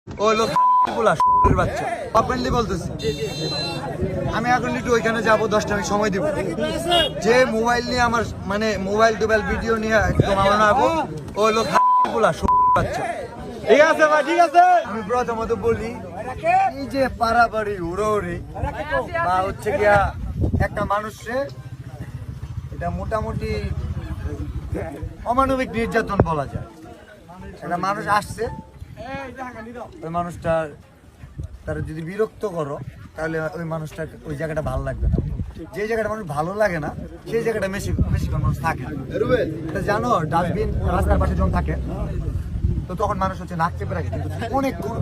ও লোক বাচ্চা ওপেনলি বলতেছি। আমি এখন একটু ওইখানে যাবো, 10টা মিনিট সময় দিব। যে মোবাইল নিয়ে আমার মানে মোবাইল টোবাইল ভিডিও নিয়ে একদম আমার নাবো, ও লোক বাচ্চা। ঠিক আছে ভাই, ঠিক আছে। আমি প্রথমত বলি, এই যে পারাবাড়ি উড়োড়ি বা হচ্ছে গিয়া একটা মানুষে এটা মোটামুটি অমানবিক নির্যাতন বলা যায়। একটা মানুষ আসছে, ওই মানুষটা তার যদি বিরক্ত করো তাহলে ওই মানুষটা ওই জায়গাটা ভালো লাগবে না। যে জায়গাটা মানুষ ভালো লাগে না সেই জায়গাটা বেশিক্ষণ মানুষ থাকে না। এটা জানো, ডাস্টবিন রাস্তার পাশে যখন থাকে তো তখন মানুষ হচ্ছে নাক চেপে রাখে, কিন্তু অনেক দূর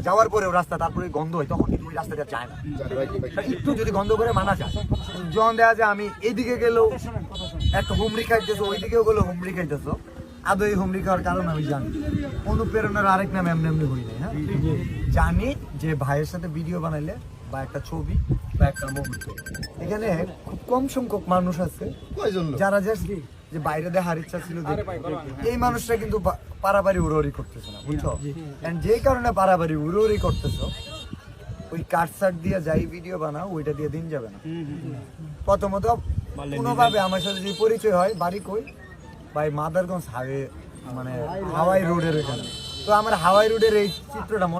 যাওয়ার পরেও রাস্তা তারপরে গন্ধ হয়, তখন কিন্তু ওই রাস্তাটা যায় না। একটু যদি গন্ধ করে মানা যায়, যখন দেখা যায় আমি এইদিকে গেলেও একটা হুমড়ি খাইতেছো, ওইদিকেও গেলেও হুমড়ি খাইতেছো, আদৌ এই হুমড়ি খাওয়ার কারণ আমি জানি। অনুপ্রেরণার আরেক নাম এমনি এমনি হই নাই। হ্যাঁ, জানি যে ভাইয়ের সাথে ভিডিও বানাইলে বা একটা ছবি বা একটা মুভি, এখানে খুব কম সংখ্যক মানুষ আছে যারা যে বাইরে দেখার ইচ্ছা ছিল। এই মানুষটা কিন্তু পারাবাড়ি উড়োড়ি করতেছে না, বুঝছো? যে কারণে পারাবাড়ি উড়োড়ি করতেছো, ওই কাটসাট দিয়ে যাই ভিডিও বানাও, ওইটা দিয়ে দিন যাবে না। প্রথমত কোনোভাবে আমার সাথে যে পরিচয় হয়, বাড়ি কই ভাই মাদারগঞ্জ হাইওয়ে, মানে হাওয়াই রোডের ওইখানে। তো আমার হাওয়াই রোডের এই চিত্রটা